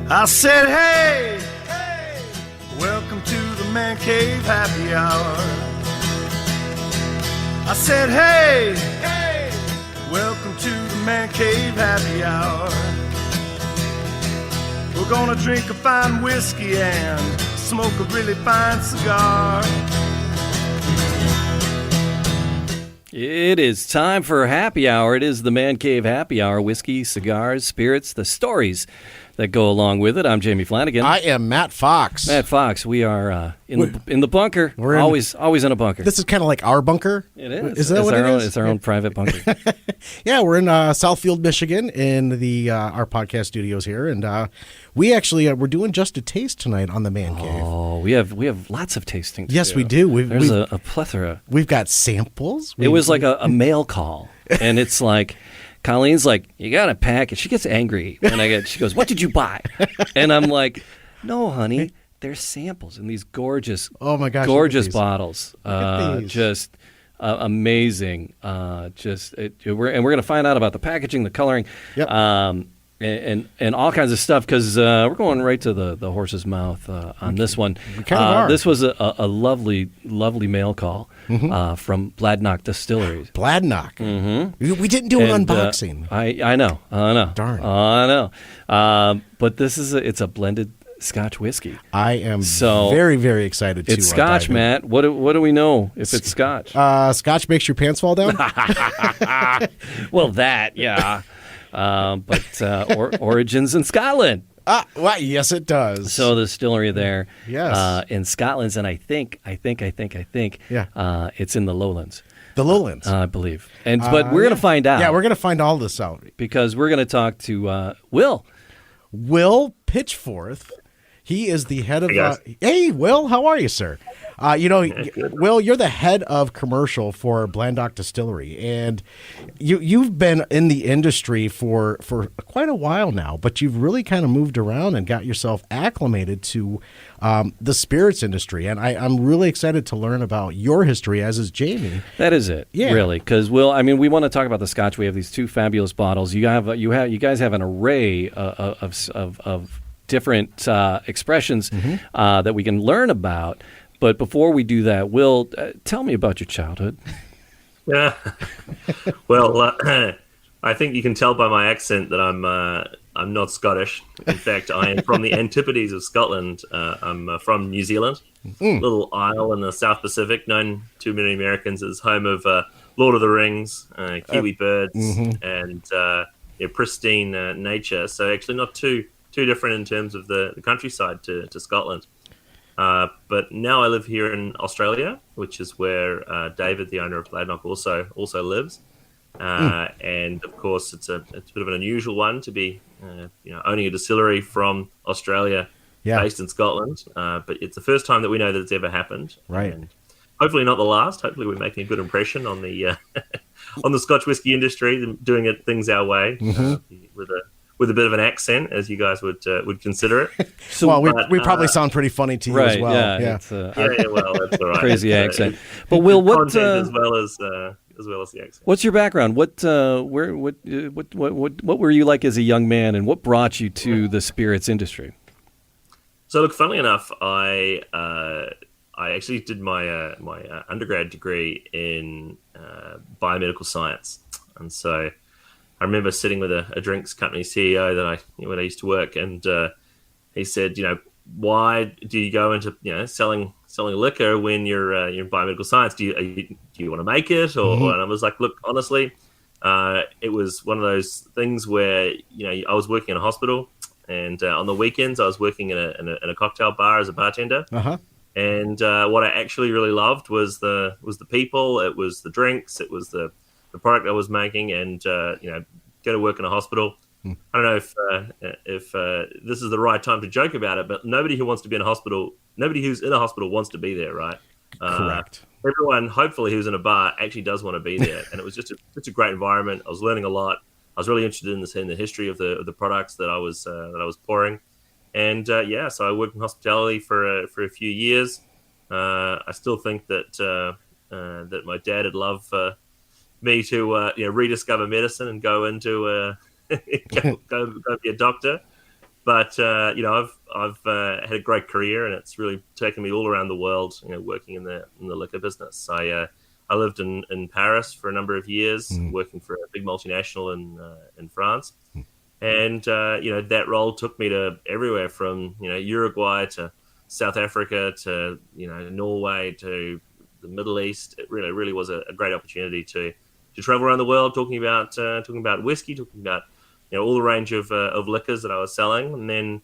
I said, hey, hey, welcome to the Man Cave Happy Hour. I said, hey, hey, welcome to the Man Cave Happy Hour. We're gonna drink a fine whiskey and smoke a really fine cigar. It is time for Happy Hour. It is the Man Cave Happy Hour. Whiskey, cigars, spirits, the stories that go along with it. I'm Jamie Flanagan. I am Matt Fox. Matt Fox. We are in the bunker. We're always in a bunker. This is kind of like our bunker. It is. Is that what it is? It's our own private bunker. Yeah, we're in Southfield, Michigan, in the our podcast studios here, and we actually we're doing just a taste tonight on the Man Cave. Oh, we have lots of tasting. Yes, we do. There's a plethora. We've got samples. It was like a mail call, and it's like. Colleen's like, you got a package. She gets angry when she goes, what did you buy? And I'm like, no, honey, they're samples in these gorgeous, oh my gosh, gorgeous bottles. These. Just amazing. We're going to find out about the packaging, the coloring, yep. And all kinds of stuff because we're going right to the horse's mouth on this one. We kind of are. This was a lovely, lovely mail call from Bladnoch Distillery. Bladnoch. Mm-hmm. We didn't do an unboxing. I know. Darn. I know. But it's a blended Scotch whiskey. I am very, very excited to It's Scotch, Matt. What do we know if it's Scotch? Scotch makes your pants fall down? Well, that, yeah. But origins in Scotland. Well, yes, it does. So the distillery there, yes, in Scotland, and I think, yeah, it's in the Lowlands. The Lowlands, I believe. But we're gonna find out. Yeah, we're gonna find all this out because we're gonna talk to Will Pitchforth. He is the head of. Hey, Will, how are you, sir? Will, you're the head of commercial for Bladnoch Distillery, and you've been in the industry for quite a while now, but you've really kind of moved around and got yourself acclimated to the spirits industry, and I'm really excited to learn about your history, as is Jamie. That is it, really, because Will, I mean, we want to talk about the Scotch. We have these two fabulous bottles. You guys have an array of different expressions that we can learn about. But before we do that, Will, tell me about your childhood. Yeah. Well, I think you can tell by my accent that I'm not Scottish. In fact, I am from the antipodes of Scotland. I'm from New Zealand, little isle in the South Pacific, known to many Americans as home of Lord of the Rings, kiwi birds, and pristine nature. So actually not too different in terms of the countryside to Scotland. But now I live here in Australia, which is where David, the owner of Bladnoch, also lives. And of course, it's a bit of an unusual one to be owning a distillery from Australia, based in Scotland. But it's the first time that we know that it's ever happened. Right. And hopefully not the last. Hopefully we're making a good impression on the on the Scotch whisky industry, doing things our way with a bit of an accent, as you guys would consider it. So, we probably sound pretty funny to you as well. Yeah. Well, that's all right. Crazy accent. But Will, what content as well as the accent? What's your background? What were you like as a young man, and what brought you to the spirits industry? So, look, funnily enough, I actually did my undergrad degree in biomedical science, and so I remember sitting with a drinks company CEO that when I used to work, and he said, why do you go into selling liquor when you're in biomedical science? Do you want to make it, or? And I was like, look, honestly, it was one of those things where I was working in a hospital, and on the weekends I was working in a cocktail bar as a bartender. And what I actually really loved was the people. It was the drinks. It was the product I was making, and go to work in a hospital. I don't know if this is the right time to joke about it, but nobody who's in a hospital wants to be there, right? Correct. Everyone, hopefully, who's in a bar actually does want to be there, and it was just such a great environment. I was learning a lot. I was really interested in the history of the products that I was pouring, and so I worked in hospitality for a few years. I still think that my dad would love me to rediscover medicine and go into go be a doctor. But I've had a great career, and it's really taken me all around the world. Working in the liquor business. I lived in Paris for a number of years, working for a big multinational in France, and that role took me to everywhere from Uruguay to South Africa to Norway to the Middle East. It really was a great opportunity to travel around the world, talking about whiskey, talking about all the range of liquors that I was selling, and then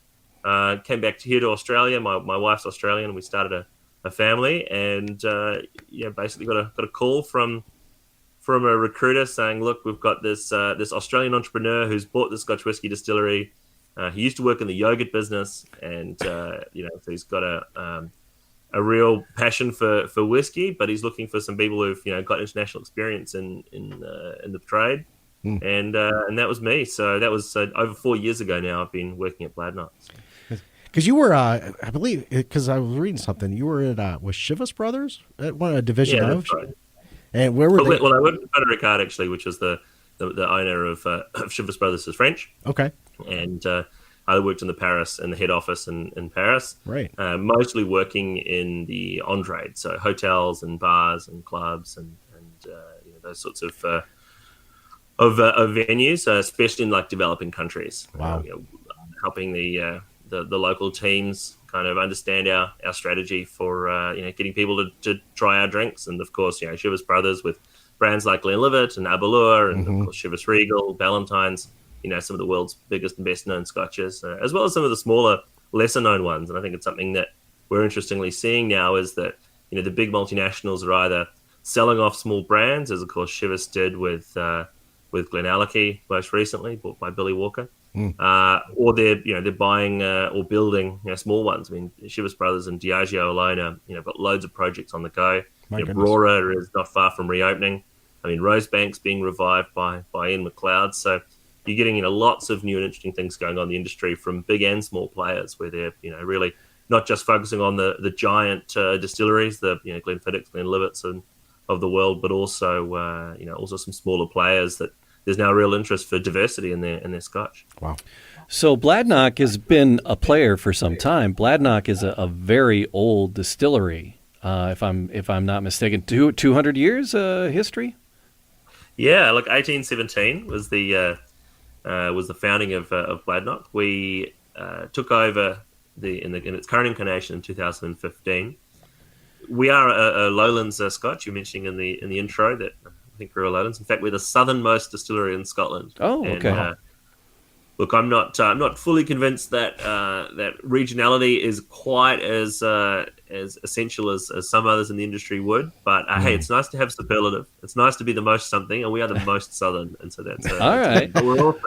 came back here to Australia. My wife's Australian, and we started a family, and basically got a call from a recruiter saying, "Look, we've got this Australian entrepreneur who's bought the Scotch Whisky Distillery. He used to work in the yogurt business, and so he's got a real passion for whiskey, but he's looking for some people who've got international experience in the trade." And that was me. So that was over 4 years ago now. I've been working at Bladnoch. Because you were, I believe, because I was reading something, you were at was Chivas Brothers at a division of. That's right. And where were they? Well, I worked with Patrick Ricard actually, which is the owner of Chivas Brothers is French. Okay. And I worked in the head office in Paris. Right. Mostly working in the on-trade, so hotels and bars and clubs and those sorts of venues, especially in like developing countries. Wow. Helping the local teams kind of understand our strategy for getting people to try our drinks, and of course Chivas Brothers with brands like Glenlivet and Aberlour and of course Chivas Regal, Ballantine's, some of the world's biggest and best known scotches, as well as some of the smaller, lesser known ones. And I think it's something that we're interestingly seeing now is that the big multinationals are either selling off small brands, as of course Chivas did with Glenallachie most recently, bought by Billy Walker. Or they're buying or building small ones. I mean, Chivas Brothers and Diageo alone are got loads of projects on the go. Brora is not far from reopening. I mean, Rosebank's being revived by Ian McLeod. So you're getting lots of new and interesting things going on in the industry from big and small players, where they're really not just focusing on the giant distilleries, the Glenfiddich, Glenlivets and of the world, but also also some smaller players that there's now a real interest for diversity in their Scotch. Wow. So Bladnoch has been a player for some time. Bladnoch is a very old distillery, if I'm not mistaken. 200 years history. Yeah, like 1817 was the founding of Bladnoch. We took over in its current incarnation in 2015. We are a Lowlands Scotch. You were mentioning in the intro that I think we're a Lowlands. In fact, we're the southernmost distillery in Scotland. Oh, okay. And, look, I'm not fully convinced that that regionality is quite as essential as some others in the industry would. But hey, it's nice to have superlative. It's nice to be the most something, and we are the most southern, and so that's all right.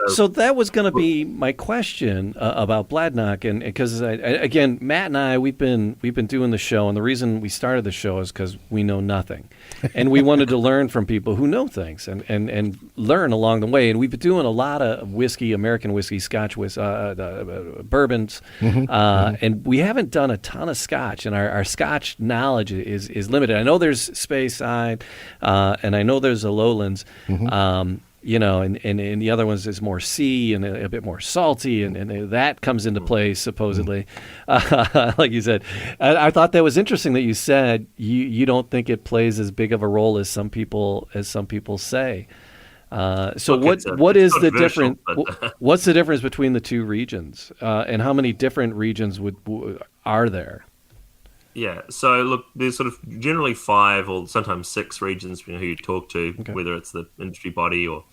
So that was going to be my question about Bladnoch, and because again, Matt and I we've been doing the show, and the reason we started the show is because we know nothing, and we wanted to learn from people who know things, and learn along the way. And we've been doing a lot of whiskey, American whiskey, Scotch whiskey, bourbons, and we haven't done a ton of Scotch, and our Scotch knowledge is limited. I know there's Speyside, and I know there's a Lowlands, and the other ones is more sea and a bit more salty, and that comes into play supposedly. Like you said, I thought that was interesting that you said you don't think it plays as big of a role as some people say. So what is the difference? What's the difference between the two regions, and how many different regions are there? Yeah, so look, there's sort of generally 5 or sometimes 6 regions who you talk to, whether it's the industry body or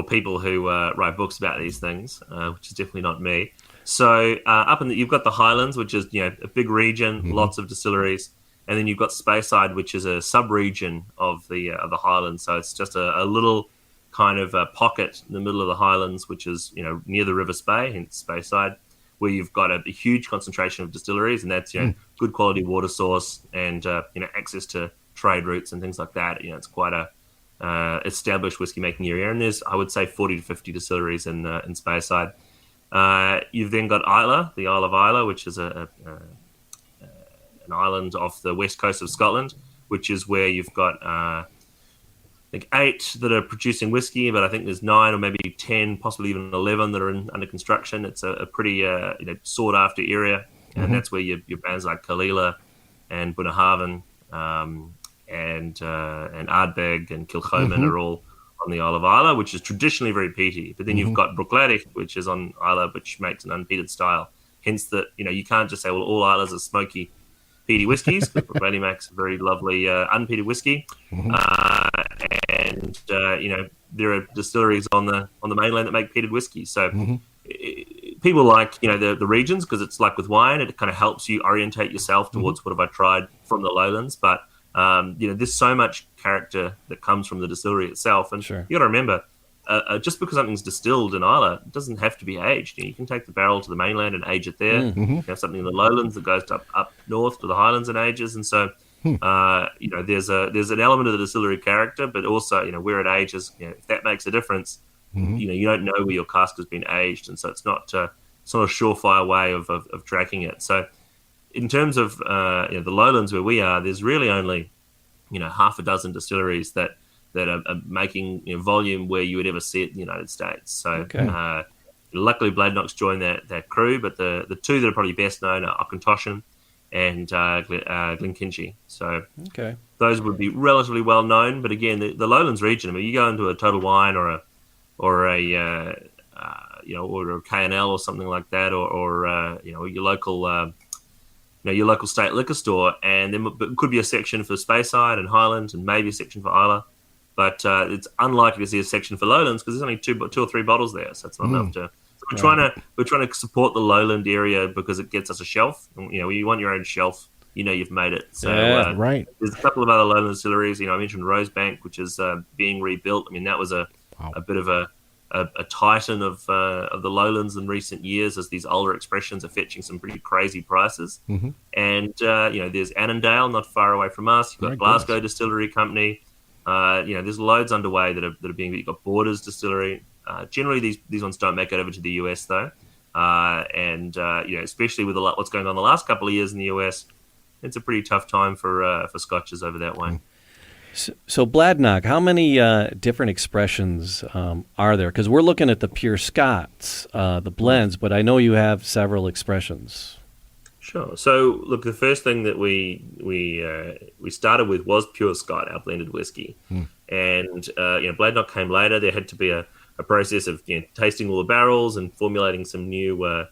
people who write books about these things, which is definitely not me. So you've got the Highlands, which is a big region, lots of distilleries, and then you've got Speyside, which is a sub-region of the Highlands. So it's just a little kind of a pocket in the middle of the Highlands, which is near the River Spey, hence Speyside, where you've got a huge concentration of distilleries, and that's good quality water source and access to trade routes and things like that. It's quite a established whiskey making area, and there's, I would say, 40 to 50 distilleries in Speyside. You've then got Islay, the Isle of Islay, which is an island off the west coast of Scotland, which is where you've got think 8 that are producing whiskey, but I think there's 9 or maybe 10, possibly even 11 that are under construction. It's a pretty sought after area, and that's where your brands like Kalila and Bunnahabhain and Ardbeg and Kilchoman are all on the Isle of Islay, which is traditionally very peaty. But then you've got Bruichladdich, which is on Islay, which makes an unpeated style. Hence that, you can't just say, well, all Islas are smoky, peaty whiskies, because Bruichladdich makes a very lovely unpeated whiskey. And there are distilleries on the mainland that make peated whiskey. So people like, the regions, because it's like with wine, it kind of helps you orientate yourself towards what have I tried from the lowlands. But there's so much character that comes from the distillery itself, and you got to remember, just because something's distilled in Islay, it doesn't have to be aged. You can take the barrel to the mainland and age it there. You have something in the lowlands that goes up north to the highlands and ages, and so there's an element of the distillery character, but also where it ages. If that makes a difference, you don't know where your cask has been aged, and so it's not a surefire way of tracking it. So, in terms of the lowlands where we are, there's really only half a dozen distilleries that are making volume where you would ever see it in the United States. So luckily Bladnoch's joined that crew, but the two that are probably best known are Auchentoshan and Glenkinchie. So those would be relatively well known. But again, the lowlands region, I mean, you go into a Total Wine or a K&L or something like that, or your local your local state liquor store, and there could be a section for Speyside and Highland, and maybe a section for Islay, but it's unlikely to see a section for Lowlands because there's only two or three bottles there, so it's not enough to. So we're trying to support the Lowland area because it gets us a shelf. And, you want your own shelf, you've made it. So there's a couple of other Lowland distilleries. I mentioned Rosebank, which is being rebuilt. I mean, that was a bit of a titan of the Lowlands in recent years, as these older expressions are fetching some pretty crazy prices. And there's Annandale not far away from us. You've got Glasgow Distillery Company. There's loads underway that are being. You've got Borders Distillery. Generally, these ones don't make it over to the US though, and especially with what's going on the last couple of years in the US, it's a pretty tough time for scotches over that way. So Bladnoch, how many different expressions are there? Because we're looking at the Pure Scots, the blends, but I know you have several expressions. Sure. So look, the first thing that we started with was Pure Scot, our blended whiskey, and Bladnoch came later. There had to be a process of tasting all the barrels and formulating some new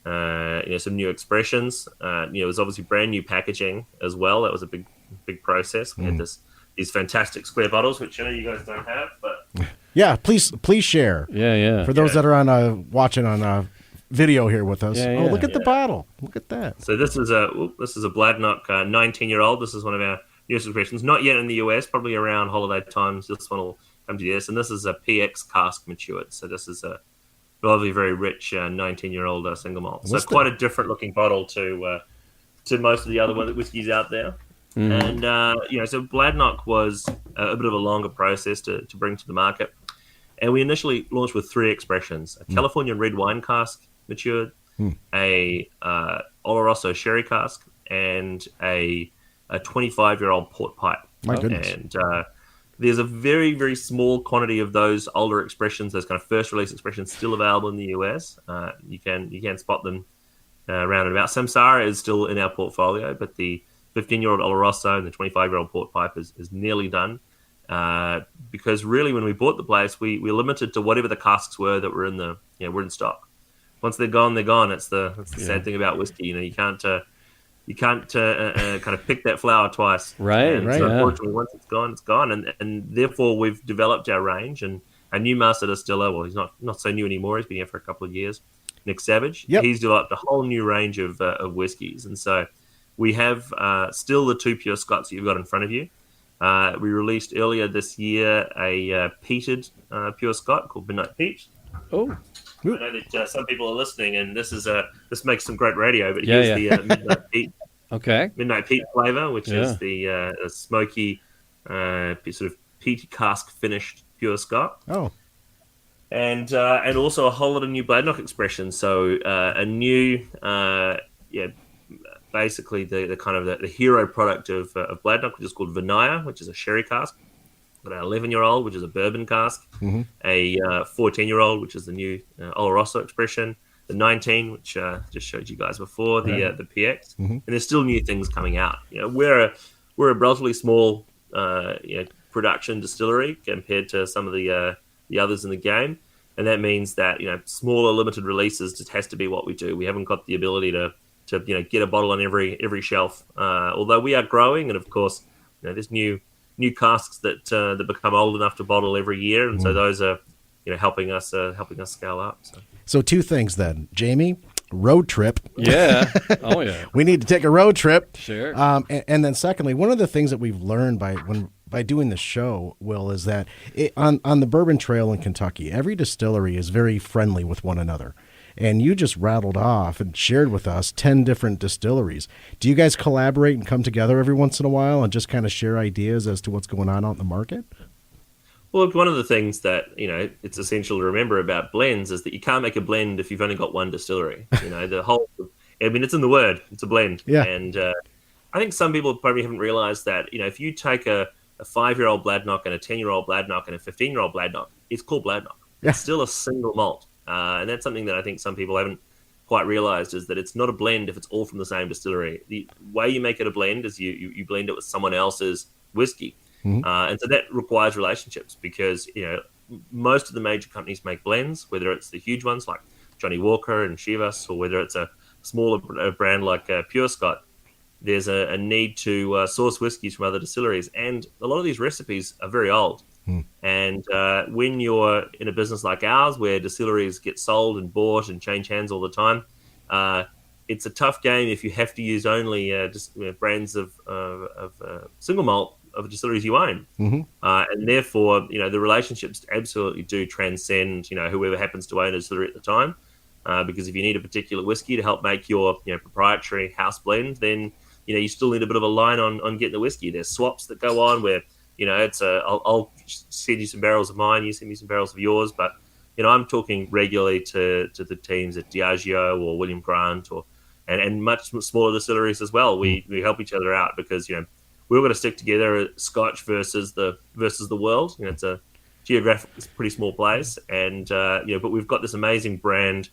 expressions. It was obviously brand new packaging as well. That was a big process. We had these fantastic square bottles, which I know you guys don't have, but please share. For those that are watching on video here with us. Look at the bottle. Look at that. So this is a Bladnoch 19-year-old. This is one of our newest expressions. Not yet in the US. Probably around holiday times. This one will come to the US, and this is a PX cask matured. So this is a lovely, very rich 19-year-old single malt. So quite a different looking bottle to most of the other whiskeys out there. And so Bladnoch was a bit of a longer process to bring to the market, and we initially launched with 3 expressions: a Californian red wine cask matured, a Oloroso sherry cask, and a 25-year-old port pipe. My goodness! And there's a very, very small quantity of those older expressions, those kind of first release expressions, still available in the US. You can spot them around and about. Samsara is still in our portfolio, but the 15-year-old Oloroso and the 25-year-old port pipe is nearly done, because really when we bought the place, we limited to whatever the casks were that were were in stock. Once they're gone, they're gone. That's the sad thing about whiskey. You can't kind of pick that flower twice. Right. Unfortunately, once it's gone, it's gone, and therefore we've developed our range. And a new master distiller, well, he's not so new anymore. He's been here for a couple of years. Nick Savage. He's developed a whole new range of whiskies, and so we have still the 2 Pure Scots that you've got in front of you. We released earlier this year a peated Pure Scot called Midnight Peach. Oh, I know that some people are listening, and this makes some great radio. But here's the Midnight Peach. Okay. Midnight Peach flavor, which is the smoky, sort of peaty cask finished Pure Scot. Oh. And also a whole lot of new Bladnoch expressions. So a new basically the kind of the hero product of Bladnoch, which is called Vinaya, which is a sherry cask. Got an 11-year-old, which is a bourbon cask, a 14-year-old, which is the new Oloroso expression, the 19, which just showed you guys before, the PX, and there's still new things coming out. We're a relatively small production distillery compared to some of the others in the game, and that means that smaller limited releases just has to be what we do. We haven't got the ability to get a bottle on every shelf, although we are growing, and of course there's new casks that become old enough to bottle every year, and so those are helping us scale up. So two things then, Jamie. Road trip. Yeah. Oh yeah. We need to take a road trip. Sure. And then secondly, one of the things that we've learned by doing the show, Will, is that on the Bourbon Trail in Kentucky, every distillery is very friendly with one another. And you just rattled off and shared with us 10 different distilleries. Do you guys collaborate and come together every once in a while and just kind of share ideas as to what's going on out in the market? Well, one of the things that it's essential to remember about blends is that you can't make a blend if you've only got one distillery. It's in the word, it's a blend. Yeah. And I think some people probably haven't realized that if you take a 5-year-old Bladnoch and a 10-year-old Bladnoch and a 15-year-old Bladnoch, it's called Bladnoch. Yeah. It's still a single malt, and that's something that I think some people haven't quite realized, is that it's not a blend if it's all from the same distillery. The way you make it a blend is you blend it with someone else's whiskey. And so that requires relationships, because most of the major companies make blends, whether it's the huge ones like Johnny Walker and Chivas, or whether it's a smaller brand like Pure Scot. There's a need to source whiskies from other distilleries, and a lot of these recipes are very old. And when you're in a business like ours, where distilleries get sold and bought and change hands all the time, it's a tough game if you have to use only brands of single malt of the distilleries you own. And therefore, the relationships absolutely do transcend, whoever happens to own a distillery at the time. Because if you need a particular whiskey to help make your proprietary house blend, then you still need a bit of a line on getting the whiskey. There's swaps that go on where I'll send you some barrels of mine, you send me some barrels of yours, but I'm talking regularly to the teams at Diageo or William Grant and much smaller distilleries as well. We help each other out, because we're going to stick together. Scotch versus the world. It's a geographically pretty small place, and but we've got this amazing brand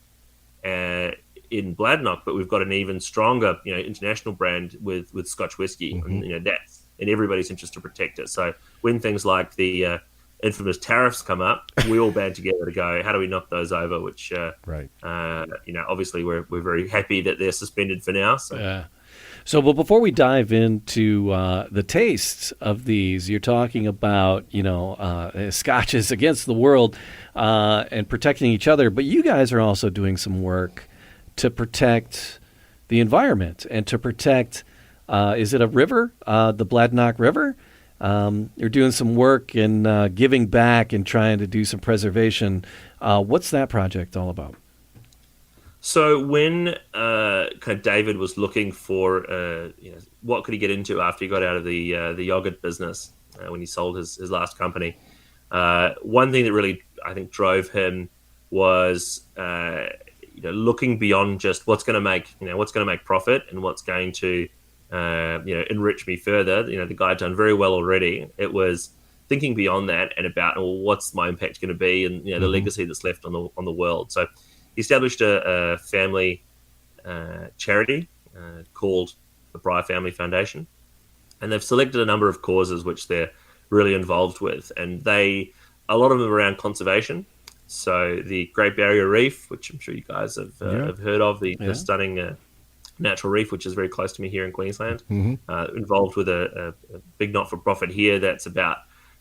in Bladnoch, but we've got an even stronger international brand with Scotch whiskey, and that's in everybody's interest to protect it. So when things like the infamous tariffs come up, we all band together to go, how do we knock those over? Which obviously we're very happy that they're suspended for now. So. Yeah. So, but before we dive into the tastes of these, you're talking about, scotches against the world and protecting each other. But you guys are also doing some work to protect the environment and to protect, is it a river, the Bladnoch River? You're doing some work in giving back and trying to do some preservation. What's that project all about? So when David was looking for what could he get into after he got out of the yogurt business when he sold his last company, one thing that really I think drove him was looking beyond just what's going to make profit and what's going to enrich me further. The guy had done very well already. It was thinking beyond that and about what's my impact going to be, and the legacy that's left on the world. So he established a family charity called the Bry Family Foundation, and they've selected a number of causes which they're really involved with, and a lot of them are around conservation. So the Great Barrier Reef, which I'm sure you guys have heard of, the stunning natural reef, which is very close to me here in Queensland, involved with a big not-for-profit here that's about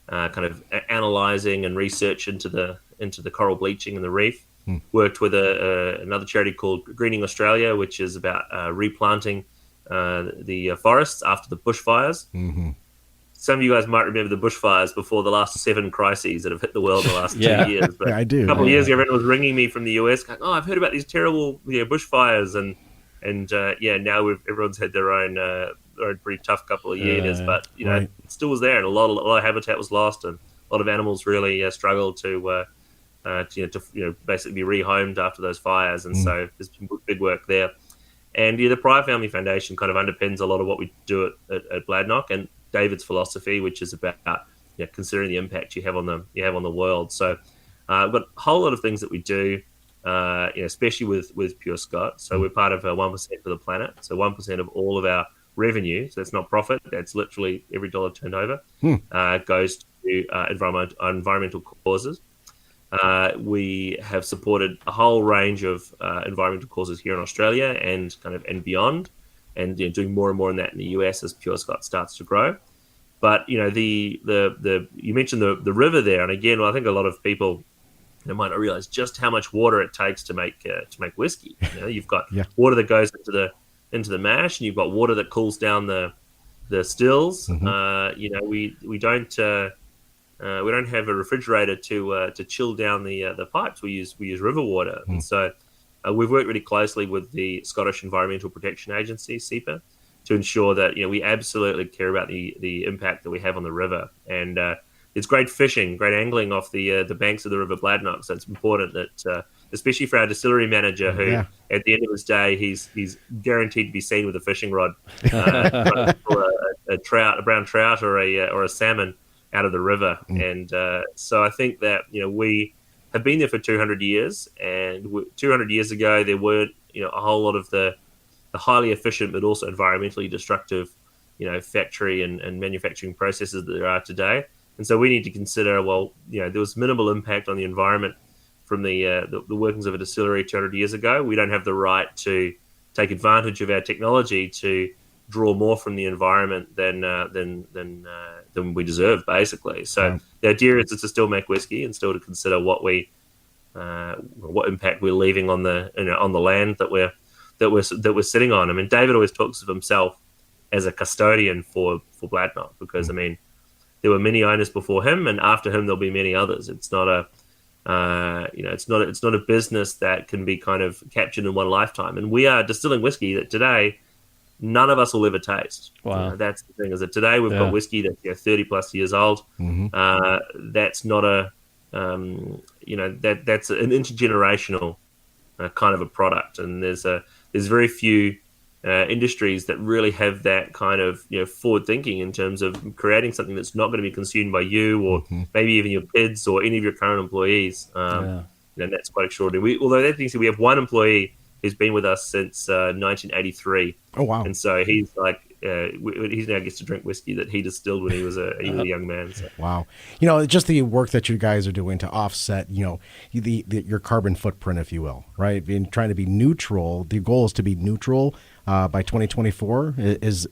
kind of analysing and research into the coral bleaching in the reef. Worked with another charity called Greening Australia, which is about replanting the forests after the bushfires. Some of you guys might remember the bushfires before the last 7 crises that have hit the world in the last 2 years. But I do. A couple of years ago, everyone was ringing me from the US, going, "Oh, I've heard about these terrible bushfires," and now everyone's had their own pretty tough couple of years. But it still was there, and a lot of habitat was lost, and a lot of animals really struggled to basically be rehomed after those fires. And so there's been big work there. And the Bry Family Foundation kind of underpins a lot of what we do at Bladnoch, and David's philosophy, which is about considering the impact you have on the world. So we've got a whole lot of things that we do, especially with Pure Scot. So we're part of 1% for the planet. So 1% of all of our revenue, so that's not profit, that's literally every dollar turned over, goes to environmental causes. We have supported a whole range of environmental causes here in Australia and beyond, and doing more and more in that in the US as Pure Scot starts to grow. But you mentioned the river there, and again, I think a lot of people might not realize just how much water it takes to make whiskey. You've got water that goes into the mash, and you've got water that cools down the stills. We don't have a refrigerator to chill down the pipes. We use river water, and so we've worked really closely with the Scottish Environmental Protection Agency, SEPA, to ensure that we absolutely care about the impact that we have on the river. And it's great fishing, great angling off the banks of the River Bladnoch. So it's important that, especially for our distillery manager, who at the end of his day, he's guaranteed to be seen with a fishing rod, a brown trout or a salmon out of the river. And so I think that we have been there for 200 years, and 200 years ago there weren't a whole lot of the highly efficient but also environmentally destructive factory and manufacturing processes that there are today. And so we need to consider, there was minimal impact on the environment from the workings of a distillery 200 years ago. We don't have the right to take advantage of our technology to draw more from the environment than we deserve, basically. So the idea is to still make whiskey and still to consider what impact we're leaving on the land that we're sitting on. I mean, David always talks of himself as a custodian for Bladnoch, because there were many owners before him, and after him there'll be many others. It's not it's not a business that can be kind of captured in one lifetime. And we are distilling whiskey that today none of us will ever taste. Wow. That's the thing, is that today we've got whiskey that's 30 plus years old. That's not that's an intergenerational kind of a product, and there's very few industries that really have that kind of forward thinking in terms of creating something that's not going to be consumed by you or maybe even your kids or any of your current employees. And that's quite extraordinary. Although that being said, we have one employee who's been with us since 1983. Oh wow! And so he's like he now gets to drink whiskey that he distilled when he was a young man. So. Wow! Just the work that you guys are doing to offset, your carbon footprint, if you will, right? And trying to be neutral. The goal is to be neutral by 2024.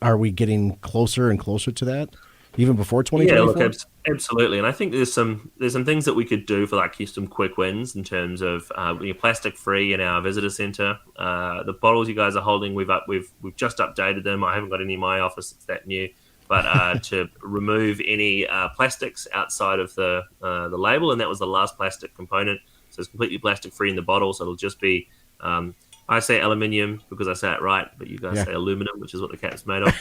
Are we getting closer and closer to that? Even before 2024? Yeah, look, absolutely. And I think there's some things that we could do for some quick wins in terms of plastic free in our visitor center. The bottles you guys are holding, we've just updated them. I haven't got any in my office; it's that new. But to remove any plastics outside of the label, and that was the last plastic component. So it's completely plastic free in the bottle. So it'll just be. I say aluminium because I say it right, but you guys say aluminum, which is what the cap's made of,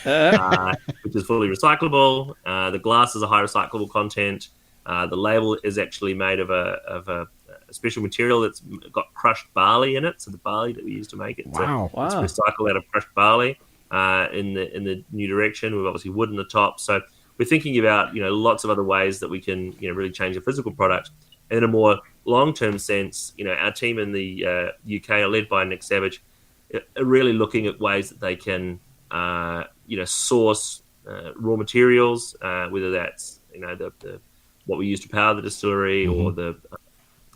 which is fully recyclable. The glass is a high recyclable content. The label is actually made of a special material that's got crushed barley in it. So the barley that we use to make it, it's recycled out of crushed barley. In the new direction, we've obviously wood in the top. So we're thinking about lots of other ways that we can really change the physical product. And in a more long-term sense, our team in the UK are led by Nick Savage, are really looking at ways that they can, source raw materials, whether that's what we use to power the distillery or the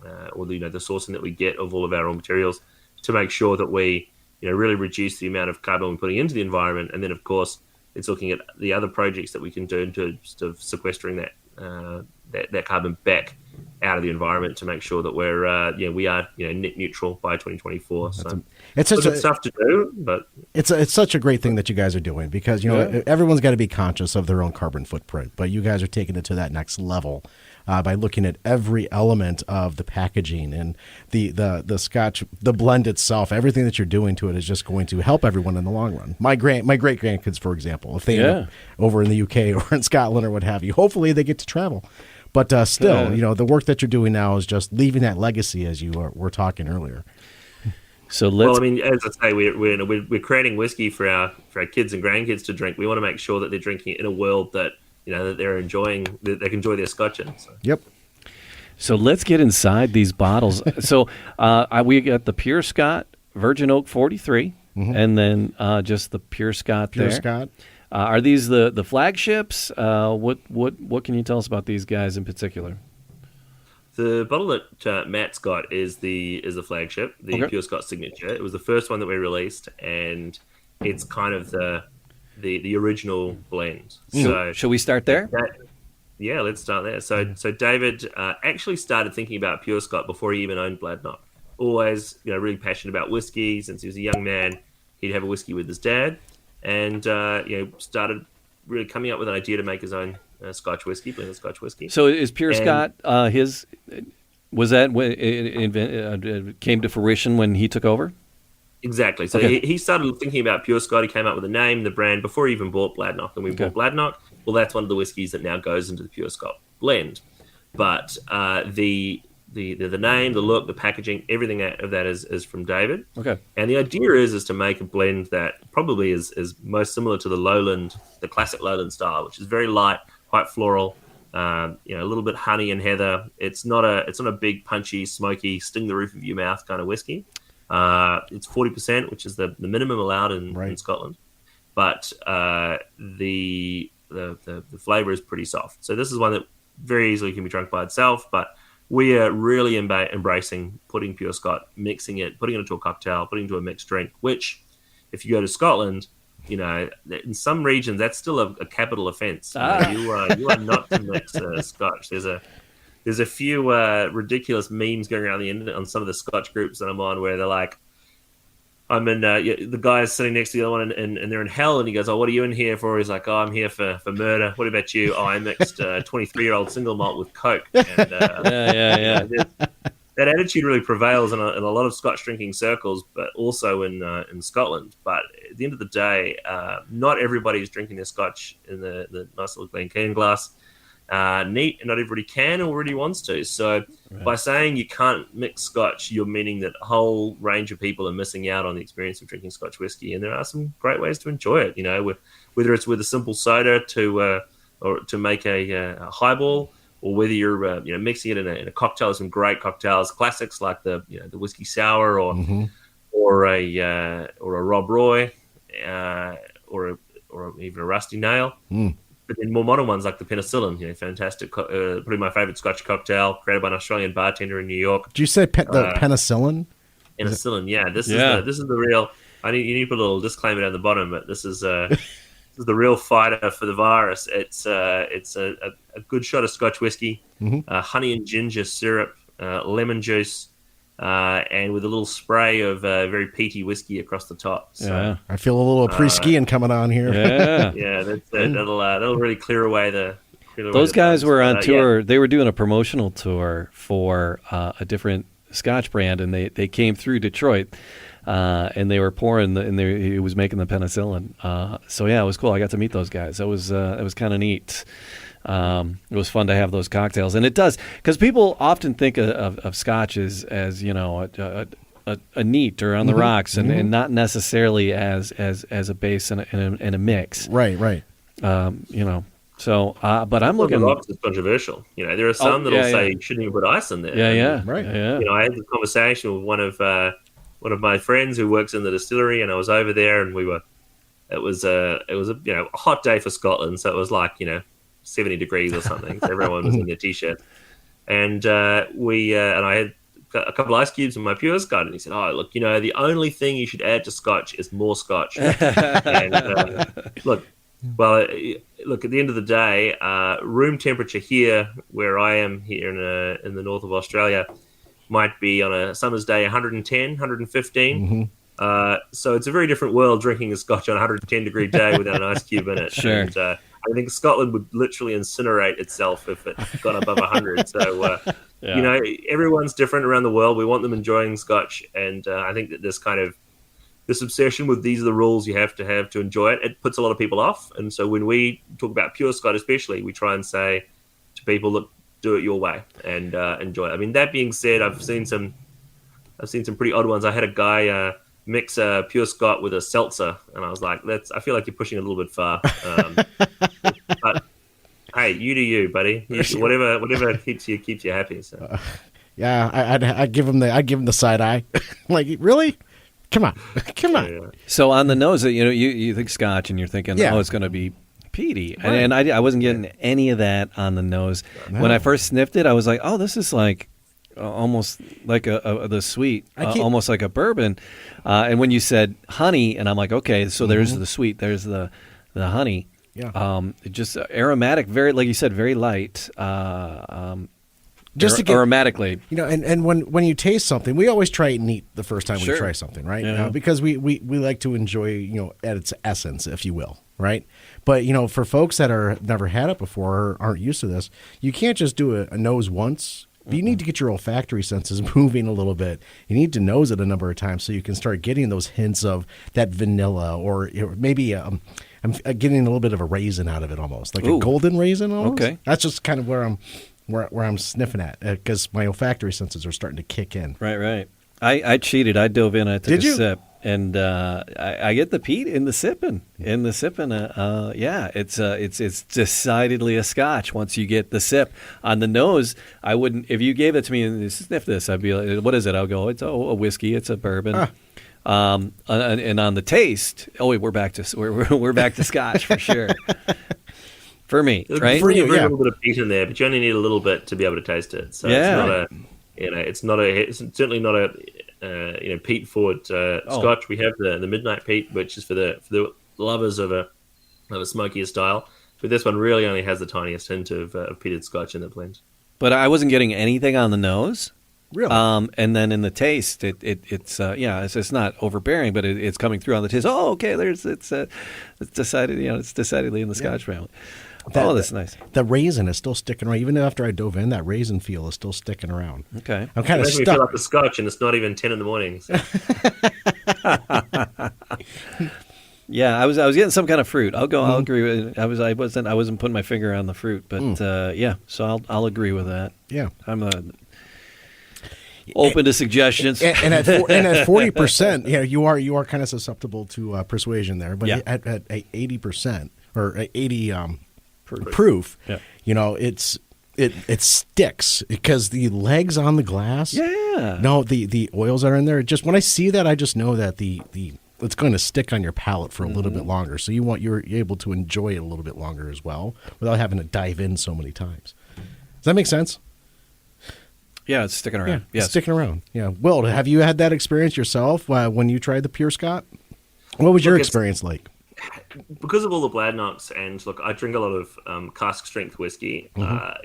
sourcing that we get of all of our raw materials, to make sure that we really reduce the amount of carbon we're putting into the environment. And then, of course, it's looking at the other projects that we can do in terms of sequestering that carbon back out of the environment to make sure that we are net neutral by 2024. So it's tough to do, but it's such a great thing that you guys are doing, because everyone's got to be conscious of their own carbon footprint, but you guys are taking it to that next level by looking at every element of the packaging and the Scotch, the blend itself. Everything that you're doing to it is just going to help everyone in the long run. My great grandkids, for example, if they end up over in the UK or in Scotland or what have you, hopefully they get to travel. But still, the work that you're doing now is just leaving that legacy, as you were talking earlier. So as I say, we're creating whiskey for our kids and grandkids to drink. We want to make sure that they're drinking it in a world that that they're enjoying, that they can enjoy their Scotch in. So. Yep. So let's get inside these bottles. So we got the Pure Scot Virgin Oak 43, and then just the Pure Scot Pure there. Scot. Are these the flagships? What can you tell us about these guys in particular? The bottle that Matt's got is the flagship, the Pure Scot signature. It was the first one that we released, and it's kind of the original blend. So shall we start there? Yeah, let's start there. So David actually started thinking about Pure Scot before he even owned Bladnoch. Always, really passionate about whiskey. Since he was a young man, he'd have a whiskey with his dad, and started really coming up with an idea to make his own Scotch whiskey, blended Scotch whiskey. So is Pure Scot his? Was that when it came to fruition when he took over? Exactly. So he started thinking about Pure Scot. He came up with the name, the brand, before he even bought Bladnoch. And we bought Bladnoch. Well, that's one of the whiskies that now goes into the Pure Scot blend. But the name, the look, the packaging, everything of that is from David. Okay. And the idea is to make a blend that probably is most similar to the classic Lowland style, which is very light, quite floral. A little bit honey and heather. It's not a big, punchy, smoky, sting the roof of your mouth kind of whiskey. It's 40%, which is the minimum allowed in Scotland. But the flavor is pretty soft. So this is one that very easily can be drunk by itself. But we are really embracing putting Pure Scot, mixing it, putting it into a cocktail, putting it into a mixed drink. Which, if you go to Scotland, in some regions that's still a capital offence. You are not to mix Scotch. There's a few ridiculous memes going around the internet on some of the Scotch groups that I'm on where they're like, I'm in, the guy's sitting next to the other one and they're in hell, and he goes, oh, what are you in here for? He's like, oh, I'm here for murder. What about you? Oh, I mixed 23-year-old single malt with Coke. And, yeah. That attitude really prevails in a lot of Scotch drinking circles, but also in Scotland. But at the end of the day, not everybody is drinking their Scotch in the nice little clean glass. Neat, and not everybody can or really wants to. So by saying you can't mix Scotch, you're meaning that a whole range of people are missing out on the experience of drinking Scotch whiskey. And there are some great ways to enjoy it. Whether it's with a simple soda or to make a highball, or whether you're mixing it in a cocktail. There's some great cocktails, classics like the whiskey sour or a Rob Roy or even a Rusty Nail. But then more modern ones like the penicillin, fantastic. Probably my favorite Scotch cocktail created by an Australian bartender in New York. Did you say the penicillin? Penicillin, yeah. This is the real. You need to put a little disclaimer down the bottom, but this is the real fighter for the virus. It's a good shot of Scotch whiskey, honey and ginger syrup, lemon juice, and with a little spray of very peaty whiskey across the top. So, I feel a little pre-skiing coming on here. That'll really clear away the. Those guys were on tour. They were doing a promotional tour for a different Scotch brand, and they came through Detroit. And they were pouring, he was making the penicillin. It was cool. I got to meet those guys. It was kind of neat. It was fun to have those cocktails, and it does, because people often think of Scotch as a neat or on the rocks, and not necessarily as a base and a mix. Right. So, but I'm looking. The rocks is controversial. There are some that'll say you shouldn't even put ice in there. Right. I had this conversation with one of my friends who works in the distillery, and I was over there, and it was a hot day for Scotland, so it was like 70 degrees or something. So everyone was in their t-shirt, and I had a couple of ice cubes in my Pure Scot, and he said, "Oh, look, the only thing you should add to Scotch is more Scotch." And look, at the end of the day, room temperature here, where I am here in the north of Australia, might be on a summer's day 110, 115. So it's a very different world drinking a Scotch on a 110-degree day without an ice cube in it. Sure. And I think Scotland would literally incinerate itself if it got above 100. So, everyone's different around the world. We want them enjoying Scotch. And I think that this obsession with these are the rules you have to enjoy it, it puts a lot of people off. And so when we talk about Pure Scot especially, we try and say to people, look, do it your way and enjoy it. I mean, that being said, I've seen some pretty odd ones. I had a guy mix a Pure Scot with a seltzer, and I was like, I feel like you're pushing it a little bit far. But hey, you do you, buddy. Whatever keeps you happy. So. Yeah, I'd give him the side eye. Like, really? Come on. Yeah. So on the nose, you think Scotch, and you're thinking, oh, it's going to be peaty, Right. and I wasn't getting any of that on the nose. No. When I first sniffed it, I was like, oh, this is like almost like the sweet, almost like a bourbon. And when you said honey, and I'm like, okay, so there's the sweet, there's the honey. Yeah. Just aromatic, very, like you said, very light. Just to get aromatically, and when you taste something, we always try it neat the first time Sure. we try something, right? Yeah. Because we like to enjoy, at its essence, if you will, right? But for folks that are never had it before or aren't used to this, you can't just do a nose once. You need to get your olfactory senses moving a little bit. You need to nose it a number of times so you can start getting those hints of that vanilla, or maybe I'm getting a little bit of a raisin out of it, almost like a golden raisin. Almost. Okay, that's just kind of where I'm sniffing at, because my olfactory senses are starting to kick in. Right. I cheated. I dove in. I took Did a you? sip, and I get the peat in the sipping. Yeah, it's decidedly a Scotch once you get the sip. On the nose, I wouldn't. If you gave it to me and sniff this, I'd be like, "What is it?" I'll go, "It's a whiskey. It's a bourbon." And on the taste, wait, we're back to Scotch for sure. For me, right? For you, a little bit of peat in there, but you only need a little bit to be able to taste it. So it's certainly not a peat forward Scotch. We have the midnight peat, which is for the lovers of a smokier style. But this one really only has the tiniest hint of peated Scotch in the blend. But I wasn't getting anything on the nose. Really? And then in the taste, it's not overbearing, but it's coming through on the taste. Oh, okay, it's decided, it's decidedly in the Scotch family. That's nice. The raisin is still sticking around. Even after I dove in, that raisin feel is still sticking around. Okay. I'm kind of stuck. It makes me feel like the Scotch, and it's not even 10 in the morning. So. Yeah, I was getting some kind of fruit. I'll agree with it. I wasn't putting my finger on the fruit, but so I'll agree with that. Yeah. I'm open to suggestions. And at 40%, you are kind of susceptible to persuasion there. But at 80% or 80 proof, it sticks because the legs on the glass. Yeah. No, the oils that are in there. Just when I see that, I just know that the it's going to stick on your palate for a little bit longer. So you're able to enjoy it a little bit longer as well without having to dive in so many times. Does that make sense? Yeah, it's sticking around. Yeah, it's sticking around. Yeah. Will, have you had that experience yourself when you tried the Pure Scot? What was your experience like? Because of all the Bladnochs, and look, I drink a lot of cask strength whiskey. I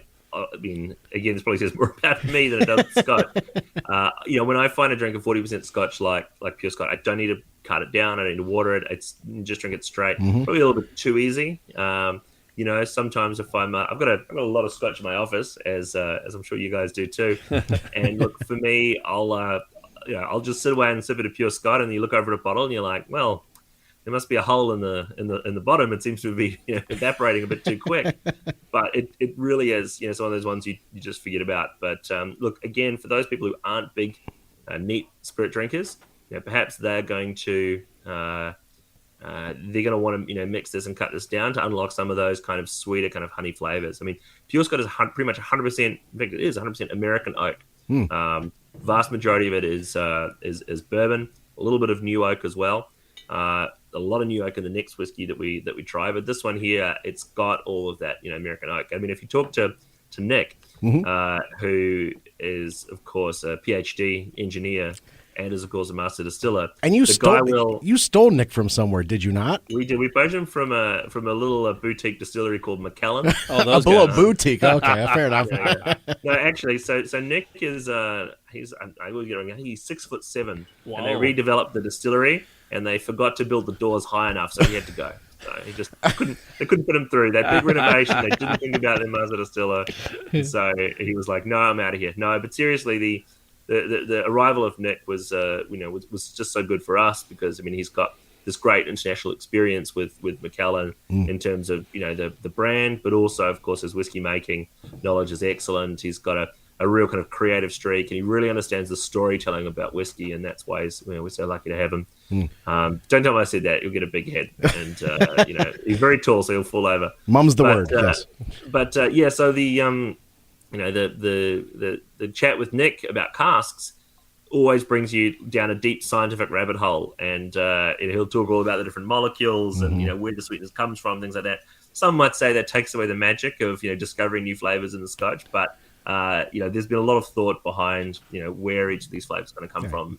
mean, again, this probably says more about me than it does Scotch. When I find a drink of 40% Scotch like Pure Scot, I don't need to cut it down. I don't need to water it. It's just drink it straight. Probably a little bit too easy. Sometimes if I've got a lot of Scotch in my office, as I'm sure you guys do too. And look, for me, I'll just sit away and sip at a Pure Scot, and you look over at a bottle and you're like, well, there must be a hole in the bottom. It seems to be evaporating a bit too quick. But it really is some of those ones you just forget about. But look, again, for those people who aren't big neat spirit drinkers, perhaps they're going to want to mix this and cut this down to unlock some of those kind of sweeter kind of honey flavors. I mean, Pure Scot is pretty much 100%. In fact, it is 100% American oak. Vast majority of it is bourbon, a little bit of new oak as well. A lot of new oak in the next whiskey that we try, but this one here, it's got all of that American oak. I mean, if you talk to Nick, who is of course a PhD engineer and is of course a master distiller, and you stole Nick from somewhere, did you not? We did. We poached him from a little boutique distillery called Macallan. A little boutique. Okay, fair enough. No, actually, so Nick is he's 6'7", wow. And they redeveloped the distillery, and they forgot to build the doors high enough, so he had to go. So he just they couldn't put him through that big renovation. They didn't think about their master distiller, so he was like, "No, I'm out of here." No, but seriously, the arrival of Nick was just so good for us because he's got this great international experience with Macallan in terms of the brand, but also of course his whiskey making knowledge is excellent. He's got a a real kind of creative streak, and he really understands the storytelling about whiskey, and that's why we're so lucky to have him. Don't tell him I said that; you'll get a big head, and he's very tall, so he'll fall over. Mum's the word. Yes. But so the the chat with Nick about casks always brings you down a deep scientific rabbit hole, and he'll talk all about the different molecules and where the sweetness comes from, things like that. Some might say that takes away the magic of discovering new flavors in the Scotch, but there's been a lot of thought behind where each of these flavors is going to come from,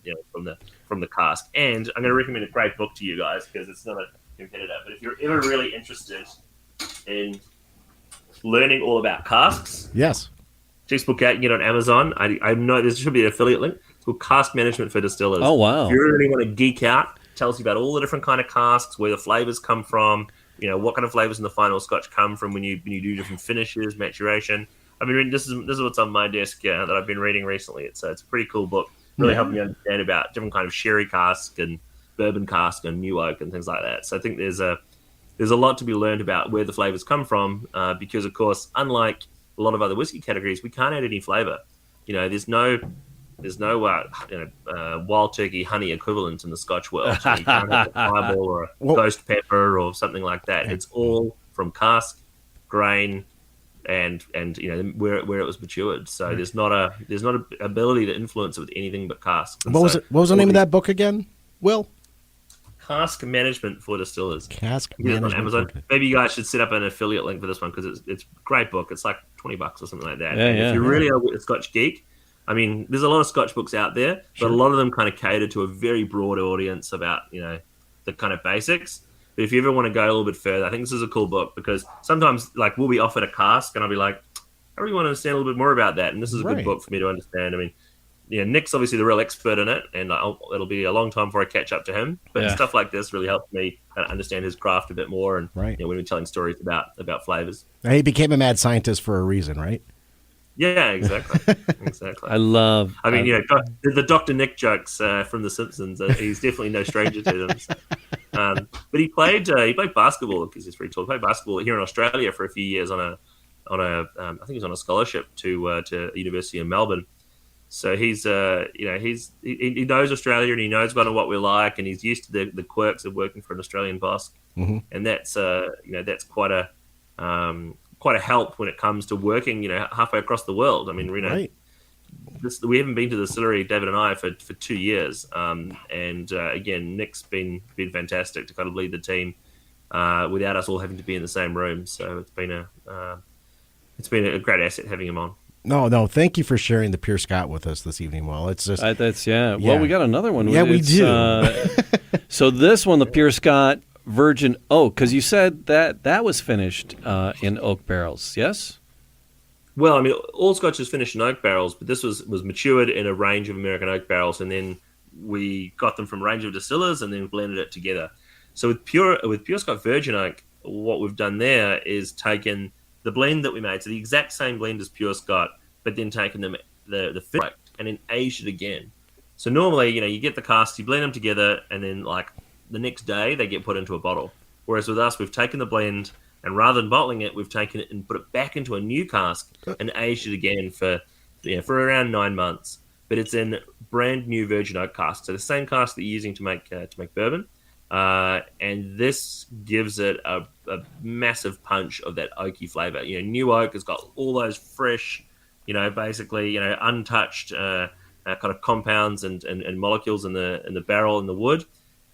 from the cask. And I'm going to recommend a great book to you guys because it's not a competitor, but if you're ever really interested in learning all about casks, yes, check this book out. You can get it on Amazon. I know there should be an affiliate link. It's called Cask Management for Distillers. Oh wow! If you really want to geek out, it tells you about all the different kind of casks, where the flavors come from. What kind of flavors in the final Scotch come from when you do different finishes, maturation. I mean, this is what's on my desk that I've been reading recently. It's a pretty cool book, really helping you understand about different kind of sherry cask and bourbon cask and new oak and things like that. So I think there's a lot to be learned about where the flavors come from, because of course, unlike a lot of other whiskey categories, we can't add any flavor. There's no wild turkey honey equivalent in the Scotch world. You can't have a fireball or a ghost pepper or something like that. It's all from cask, grain, and where it was matured. So there's not a ability to influence it with anything but cask. What was the name of that book again, Will? Cask Management for Distillers. Cask Management on Amazon. For... Maybe you guys should set up an affiliate link for this one because it's a great book. It's like $20 or something like that. If you're really a Scotch geek, I mean, there's a lot of Scotch books out there, but a lot of them kind of cater to a very broad audience about, the kind of basics. But if you ever want to go a little bit further, I think this is a cool book because sometimes, we'll be offered a cask and I'll be like, I really want to understand a little bit more about that. And this is a good book for me to understand. I mean, Nick's obviously the real expert in it, and it'll be a long time before I catch up to him. But stuff like this really helps me kind of understand his craft a bit more. And when we're telling stories about flavors. He became a mad scientist for a reason, right? Yeah, exactly. I love. I mean, the Dr. Nick jokes from The Simpsons. He's definitely no stranger to them. But he played basketball because he's pretty tall. He played basketball here in Australia for a few years on a I think he was on a scholarship to a university in Melbourne. So he knows Australia and he knows kind of what we're like, and he's used to the quirks of working for an Australian boss, and that's that's quite a help when it comes to working halfway across the world. I mean, we haven't been to the distillery, David and I, for 2 years, and again, Nick's been fantastic to kind of lead the team without us all having to be in the same room. So it's been a great asset having him on. No. Thank you for sharing the Pure Scot with us this evening. Well, it's just Well, we got another one. Yeah, we do. So this one, the Pure Scot Virgin Oak, because you said that was finished in oak barrels. Yes. Well, I mean, all Scotch is finished in oak barrels, but this was matured in a range of American oak barrels, and then we got them from a range of distillers and then blended it together. So with Pure Scot Virgin Oak, what we've done there is taken the blend that we made, so the exact same blend as Pure Scot, but then taken them the finish and then aged it again. So normally, you get the casks, you blend them together, and then the next day they get put into a bottle. Whereas with us, we've taken the blend, and rather than bottling it, we've taken it and put it back into a new cask and aged it again for around 9 months. But it's in brand new virgin oak casks, so the same cask that you're using to make bourbon. And this gives it a massive punch of that oaky flavor. New oak has got all those fresh, basically, untouched kind of compounds and molecules in the barrel and the wood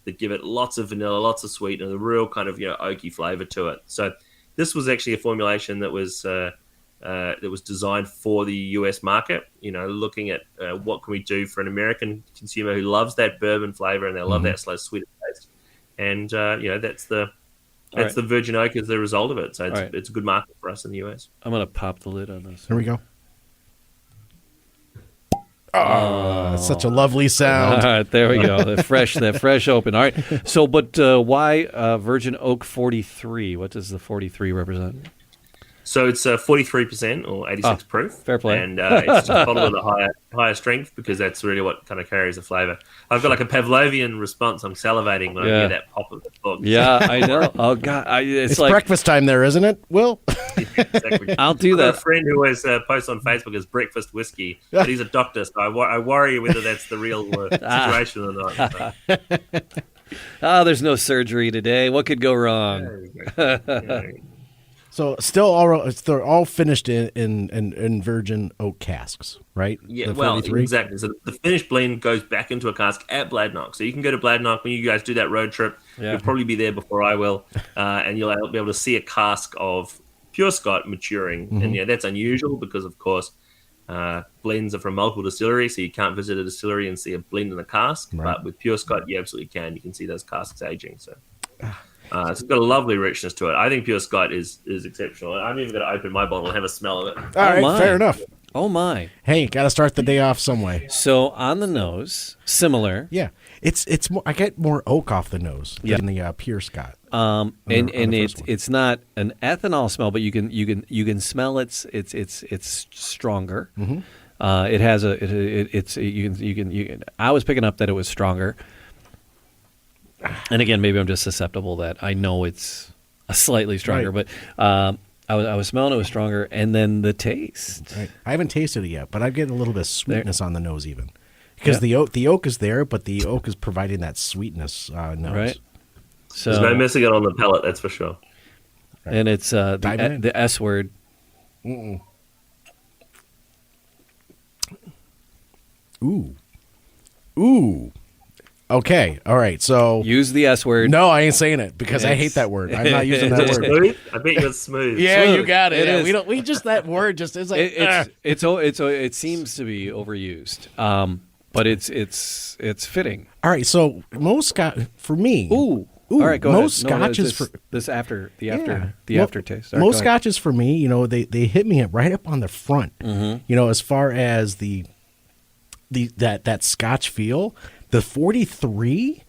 that give it lots of vanilla, lots of sweet, and a real kind of oaky flavor to it. So this was actually a formulation that was designed for the US market. Looking at what can we do for an American consumer who loves that bourbon flavor and they love that slow sweet taste. And that's the virgin oak as the result of it. So it's a good market for us in the US. I'm gonna pop the lid on this. Here we go. Oh, such a lovely sound. All right, there we go. The fresh open. All right. So, but why Virgin Oak 43? What does the 43 represent? So it's 43% or 86 proof. Fair play. And it's just bottled at a higher strength because that's really what kind of carries the flavour. I've got like a Pavlovian response. I'm salivating when I hear that pop of the book. Yeah, I know. Oh, God. It's like breakfast time there, isn't it, Will? Yeah, exactly. I'll do that. I've got a friend who always posts on Facebook as breakfast whiskey, but he's a doctor, so I worry whether that's the real situation or not. There's no surgery today. What could go wrong? So they're all finished in virgin oak casks, right? Yeah, well, 43? exactly. So the finished blend goes back into a cask at Bladnoch. So you can go to Bladnoch when you guys do that road trip. Yeah. You'll probably be there before I will, and you'll be able to see a cask of Pure Scot maturing. And that's unusual because, of course, blends are from multiple distilleries, so you can't visit a distillery and see a blend in a cask. Right. But with Pure Scot, you absolutely can. You can see those casks aging. So it's got a lovely richness to it. I think Pure Scot is exceptional. I'm even going to open my bottle and have a smell of it. All right, fair enough. Oh, my. Hey, got to start the day off some way. So on the nose, similar. Yeah, it's more. I get more oak off the nose than the Pure Scot. It's not an ethanol smell, but you can smell it's stronger. It has you can. I was picking up that it was stronger. And again, maybe I'm just susceptible that I know it's a slightly stronger, right. but I was smelling it was stronger, and then the taste. Right. I haven't tasted it yet, but I'm getting a little bit of sweetness on the nose even, because the oak is there, but the oak is providing that sweetness nose. Right. So There's no missing it on the palate, that's for sure. Right. And it's the S word. Ooh. Okay. All right. So Use the S word. no, I ain't saying it because I hate that word. I'm not using that word. Smooth? I bet you it's smooth. Yeah, Smooth. you got it. It is. We don't. We just that word just is like. It seems to be overused, but it's fitting. All right. So most for me. Ooh. All right, go most ahead. scotches for the Well, aftertaste. All right, most go ahead. scotches for me, they hit me right up on the front. As far as that Scotch feel, the 43,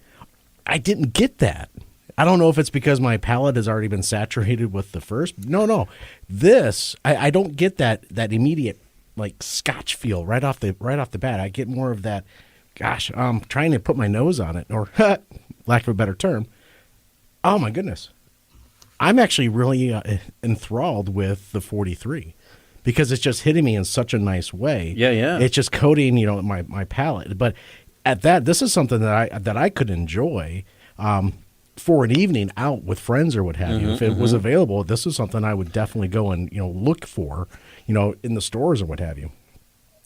I didn't get that. I don't know if it's because my palate has already been saturated with the first. No, this I don't get that immediate like Scotch feel right off the bat. I get more of that. Gosh, I'm trying to put my nose on it, or lack of a better term. Oh my goodness, I'm actually really enthralled with the 43 because it's just hitting me in such a nice way. Yeah. It's just coating, my palate. But at that, this is something that I could enjoy for an evening out with friends or what have you. If it was available, this is something I would definitely go and look for, in the stores or what have you.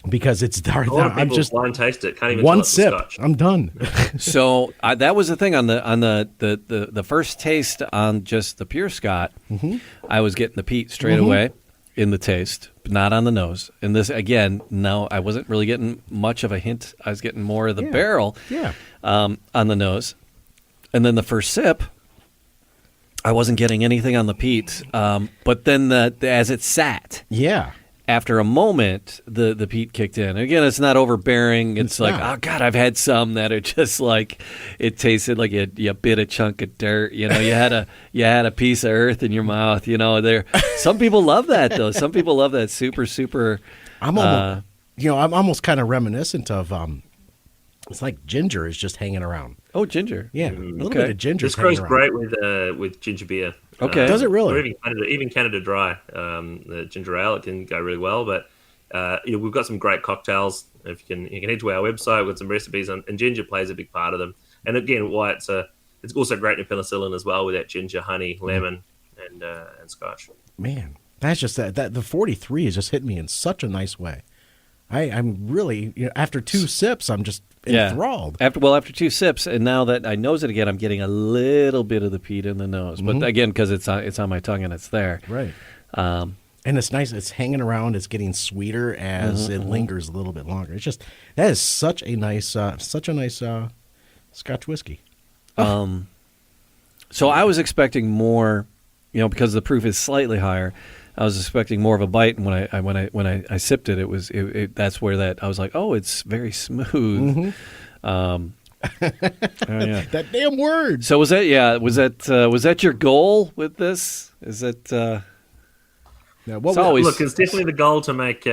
Because it's dark. A lot of I'm people just blind taste it. Can't even one tell it's sip. Scotch. I'm done. So that was the thing on the first taste on just the Pure Scot. I was getting the peat straight away in the taste, but not on the nose. And this again, no, I wasn't really getting much of a hint. I was getting more of the barrel, on the nose. And then the first sip, I wasn't getting anything on the peat. But then as it sat, after a moment, the peat kicked in. Again, it's not overbearing. It's like, not. oh God, I've had some that are just like, it tasted like you bit a chunk of dirt. You had a piece of earth in your mouth. There. Some people love that though. Some people love that super. I'm almost kind of reminiscent of it's like ginger is just hanging around. Oh, ginger. Yeah, a little bit of ginger. This grows great with ginger beer. Okay. Does it really? Or even Canada Dry, the ginger ale, it can go really well. But we've got some great cocktails. If you can head to our website, we've got some recipes, and ginger plays a big part of them. And again, why it's also great in penicillin as well with that ginger, honey, lemon, and scotch. Man, that's just that the 43 is just hitting me in such a nice way. I'm really after two sips, I'm just enthralled. After two sips, and now that I nose it again, I'm getting a little bit of the peat in the nose. But again, because it's on my tongue and it's there. Right. And it's nice. It's hanging around. It's getting sweeter as it lingers a little bit longer. It's just that is such a nice Scotch whiskey. So I was expecting more, because the proof is slightly higher. I was expecting more of a bite, and when I sipped it, that's where I was like, oh, it's very smooth. That damn word. So was that your goal with this? Is it? Yeah, it's always look. It's definitely the goal to make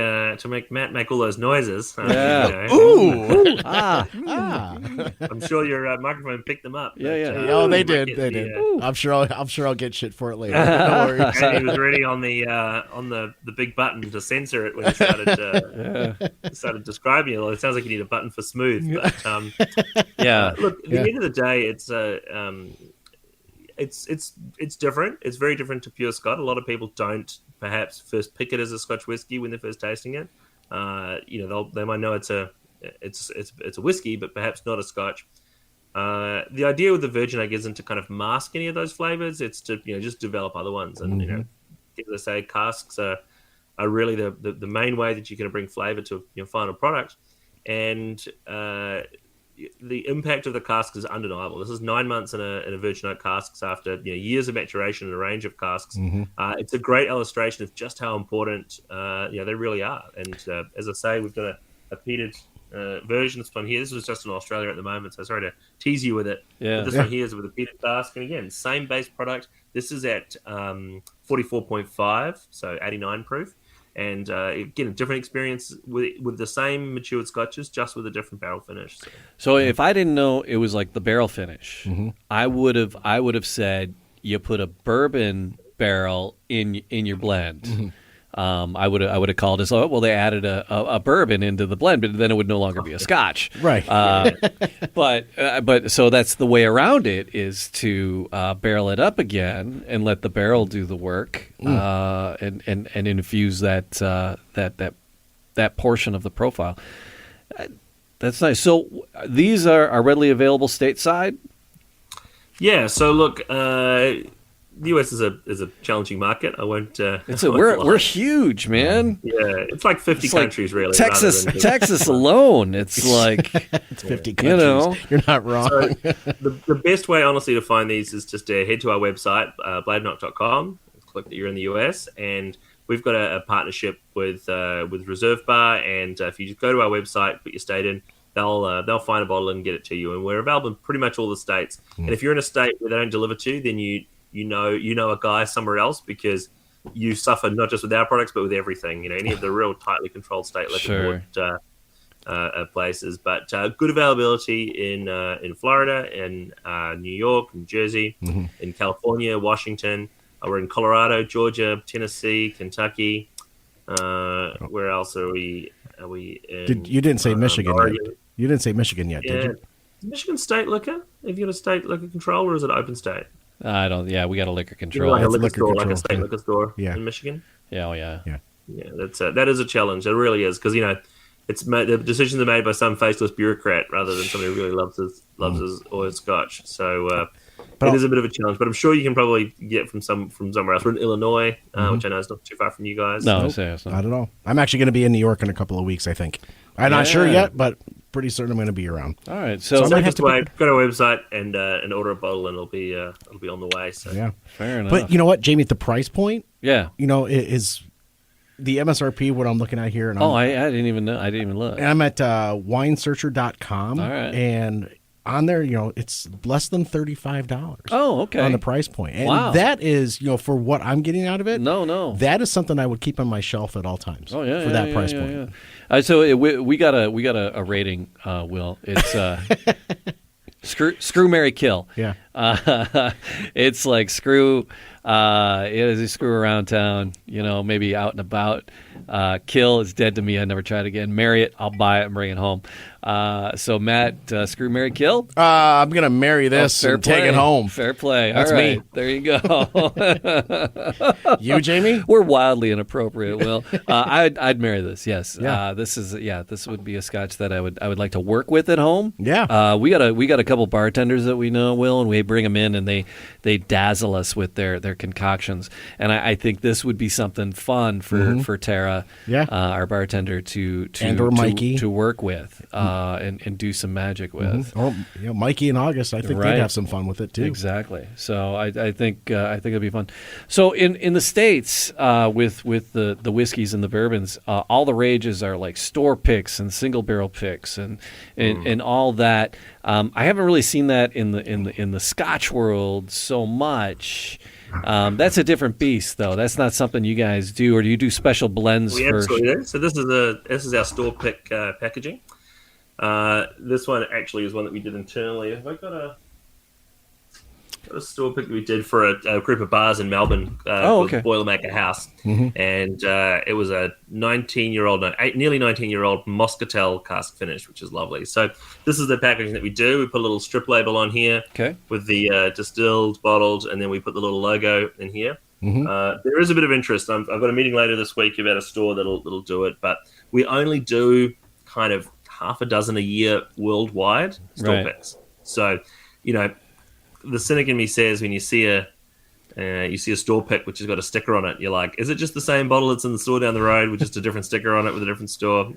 Matt make all those noises. Yeah. Ooh. I'm sure your microphone picked them up. Yeah. Oh, they did. They did. I'm sure I'll get shit for it later. No worries. And he was already on the big button to censor it when he started describing it. Well, it sounds like you need a button for smooth. But yeah. look, at the end of the day, it's different. It's very different to Pure Scot. A lot of people don't perhaps first pick it as a Scotch whiskey when they're first tasting it. They might know it's a whiskey, but perhaps not a Scotch. The idea with the virgin egg isn't to kind of mask any of those flavors. It's to just develop other ones. And as I say, casks are really the main way that you're going to bring flavor to your final product. And the impact of the cask is undeniable. This is 9 months in a virgin oak casks after years of maturation in a range of casks. It's a great illustration of just how important they really are. And as I say, we've got a peated version. This one here, this was just in Australia at the moment, so sorry to tease you with it. Yeah. But this one here is with a peated cask, and again, same base product. This is at 44.5, so 89 proof. And again, a different experience with the same matured scotches, just with a different barrel finish. So if I didn't know it was like the barrel finish, I would have said you put a bourbon barrel in your blend. I would have called it. So they added a bourbon into the blend, but then it would no longer be a Scotch, right? But so that's the way around it, is to barrel it up again and let the barrel do the work, and infuse that portion of the profile. That's nice. So these are readily available stateside. Yeah. So look. The US is a challenging market. I won't. We're huge, man. Yeah, it's like 50 countries, really. Texas alone, it's like it's 50 countries. You're not wrong. So the best way, honestly, to find these is just to head to our website, bladnoch.com. Click that you're in the US, and we've got a partnership with Reserve Bar. And if you just go to our website, put your state in, they'll find a bottle and get it to you. And we're available in pretty much all the states. And if you're in a state where they don't deliver to, then you know a guy somewhere else, because you suffer not just with our products but with everything. Any of the real tightly controlled state liquor board places. But good availability in Florida, in New York, New Jersey, in California, Washington. We're in Colorado, Georgia, Tennessee, Kentucky. Where else are we? Are we in? You didn't say Michigan Oregon. yet. You didn't say Michigan yet, did you? Is Michigan state liquor? Have you got a state liquor control, or is it open state? I don't. Yeah, we got a liquor control. Like a It's liquor liquor store, control, like a state liquor store in Michigan. Yeah, oh yeah. Yeah, that is a challenge. It really is, because the decisions are made by some faceless bureaucrat rather than somebody who really loves his or his Scotch. So it is a bit of a challenge, but I'm sure you can probably get from somewhere else. We're in Illinois, which I know is not too far from you guys. No, Not at all. I'm actually going to be in New York in a couple of weeks, I think. I'm not sure yet, but pretty certain I'm going to be around. All right, so I might have to go to our website and order a bottle, and it'll be on the way. So yeah, fair enough. But you know what, Jamie, the price point, yeah, is the MSRP what I'm looking at here. And I didn't even know. I didn't even look. And I'm at winesearcher.com, all right, and on there, it's less than $35. Oh, okay. On the price point. And wow. that is, for what I'm getting out of it. No. That is something I would keep on my shelf at all times. Oh, yeah. For that price point. Yeah. So we got a rating, Will. It's screw, marry, kill. Yeah. It's like screw around town, maybe out and about. Kill is dead to me. I never tried again. Marry it. I'll buy it and bring it home. So Matt, screw, marry, kill. I'm gonna marry this and take it home. Fair play. That's all right. me. There you go. You, Jamie? We're wildly inappropriate. Will, I'd marry this. Yes. Yeah. This would be a Scotch that I would like to work with at home. Yeah. We got a couple bartenders that we know, Will, and we bring them in and they dazzle us with their concoctions. And I think this would be something fun for Tara, our bartender, to Mikey to work with. And do some magic with. Or Mikey and August, I think they'd have some fun with it too. Exactly. So I think it'd be fun. So in the States, with the whiskeys and the bourbons, all the rages are like store picks and single barrel picks and all that. I haven't really seen that in the Scotch world so much. That's a different beast, though. That's not something you guys do, or do you do special blends We for? absolutely do. So this is our store pick packaging. This one actually is one that we did internally. Have I got a store pick that we did for a group of bars in Melbourne called Boilermaker House, and it was a nearly 19-year-old Moscatel cask finish, which is lovely. So this is the packaging that we do. We put a little strip label on here with the distilled, bottled, and then we put the little logo in here. There is a bit of interest. I've got a meeting later this week about a store that'll do it, but we only do kind of half a dozen a year worldwide store picks. So, the cynic in me says when you see a store pick which has got a sticker on it, you're like, is it just the same bottle that's in the store down the road with just a different sticker on it with a different store?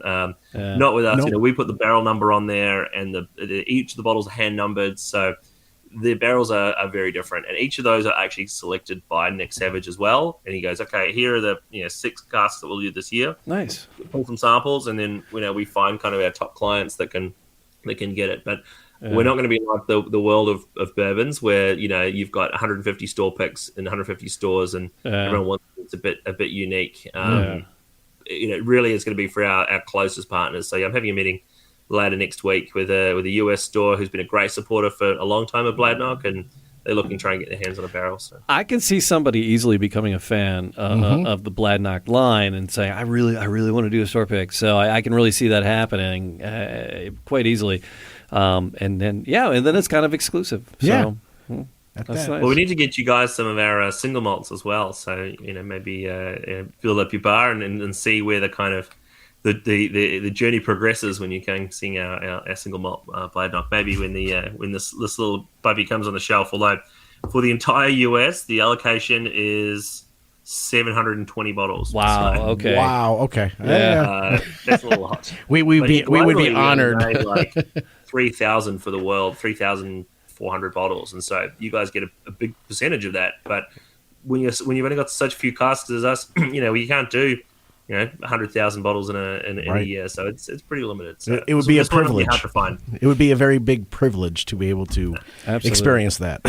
Not with us. Nope. We put the barrel number on there, and each of the bottles are hand numbered, so the barrels are very different, and each of those are actually selected by Nick Savage as well. And he goes, okay, here are the 6 casks that we'll do this year. Nice. Pull some samples, and then we find kind of our top clients that can get it, but. We're not going to be like the world of bourbons where you've got 150 store picks in 150 stores and everyone wants it's a bit unique. It really is going to be for our closest partners. So I'm having a meeting later next week with a US store who's been a great supporter for a long time of Bladnoch, and they're looking to try and get their hands on a barrel. So I can see somebody easily becoming a fan of the Bladnoch line and saying, I really want to do a store pick. So I can really see that happening quite easily. And then it's kind of exclusive. So, that's nice. Well, we need to get you guys some of our single malts as well. So maybe build up your bar and see where the kind of the journey progresses when you're going seeing our single malt Bladnoch. Maybe when this little puppy comes on the shelf. Although for the entire US, the allocation is 720 bottles. Wow. So, okay. Wow. Okay. That's a lot. we would be honored. Like 3,000 for the world, 3,400 bottles, and so you guys get a big percentage of that. But when you've only got such few casks as us, you can't do 100,000 bottles in a year, so it's pretty limited. So it would be a privilege. Hard to find. It would be a very big privilege to be able to experience that.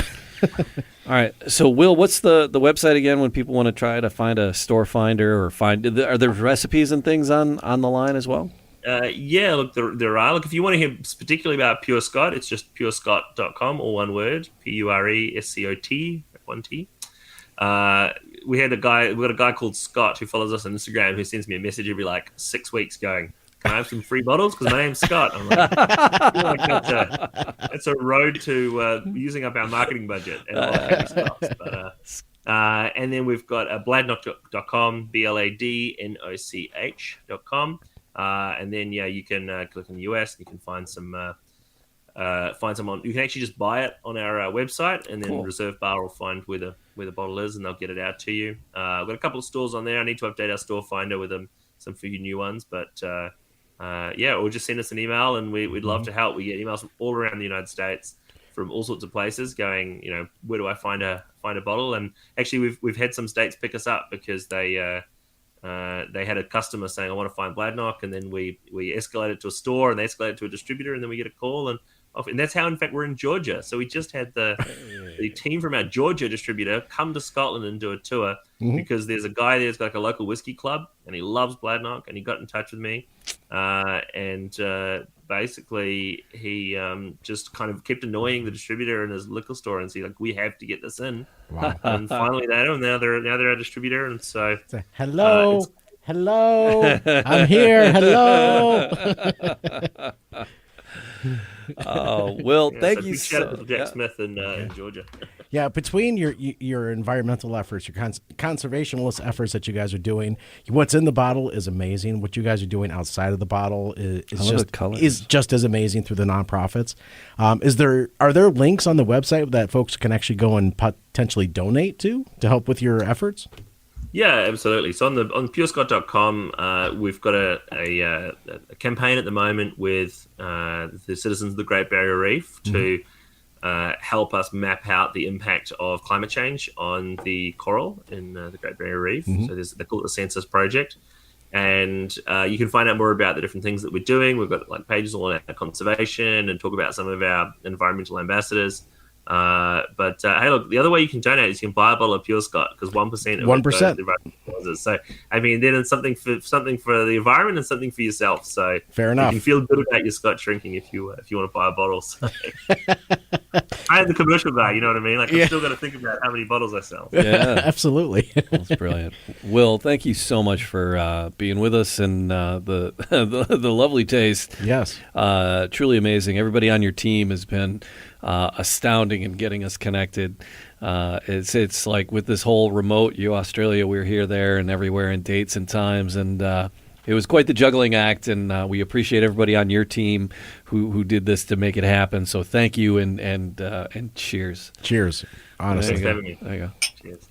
All right. So, Will, what's the website again when people want to try to find a store finder or are there recipes and things on the line as well? Look, there are. Look, if you want to hear particularly about Pure Scot, it's just purescot.com, all one word, PURESCOT, 1T. We've got a guy called Scott who follows us on Instagram who sends me a message every 6 weeks going, can I have some free bottles? Because my name's Scott. I'm like, it's a road to using up our marketing budget. And then we've got bladnoch.com, BLADNOCH.com. And then you can click on the US and you can find some on. You can actually just buy it on our website, and then Reserve Bar will find where the bottle is, and they'll get it out to you. I've got a couple of stores on there. I need to update our store finder with some few new ones, but or just send us an email, and we'd love to help. We get emails from all around the United States, from all sorts of places, going, where do I find a bottle? And actually, we've had some states pick us up because they had a customer saying, I want to find Bladnoch, and then we escalate it to a store, and they escalate it to a distributor, and then we get a call, and that's how, in fact, we're in Georgia. So we just had the team from our Georgia distributor come to Scotland and do a tour because there's a guy there's got a local whiskey club, and he loves Bladnoch, and he got in touch with me, and basically he just kind of kept annoying the distributor in his liquor store and said, we have to get this in. Wow. And finally they know. Now they're our distributor, and so hello, I'm here. Hello. Oh, Will, thank you so much. Shout out to Jack Smith in Georgia. Yeah, between your environmental efforts, your conservationist efforts that you guys are doing, what's in the bottle is amazing. What you guys are doing outside of the bottle is just as amazing through the nonprofits. Are there links on the website that folks can actually go and potentially donate to help with your efforts? Yeah, absolutely. So on purescot.com, we've got a campaign at the moment with the citizens of the Great Barrier Reef to help us map out the impact of climate change on the coral in the Great Barrier Reef. So they call it the Census Project. And you can find out more about the different things that we're doing. We've got pages all on our conservation and talk about some of our environmental ambassadors. But hey, look, the other way you can donate is you can buy a bottle of Pure Scot, because 1% of 1%. Causes. So I mean, then it's something for the environment and something for yourself. So fair enough. You can feel good about your Scotch drinking if you want to buy a bottle. So. I am the commercial guy, you know what I mean? Like, I'm still got to think about how many bottles I sell. Yeah, absolutely. That's brilliant. Will, thank you so much for being with us and the lovely taste. Yes, truly amazing. Everybody on your team has been astounding in getting us connected. It's like with this whole remote, Australia, we're here, there, and everywhere in dates and times, and it was quite the juggling act, and we appreciate everybody on your team who did this to make it happen. So thank you, and cheers. Cheers. Honestly. Thanks for having me. There you go. Cheers.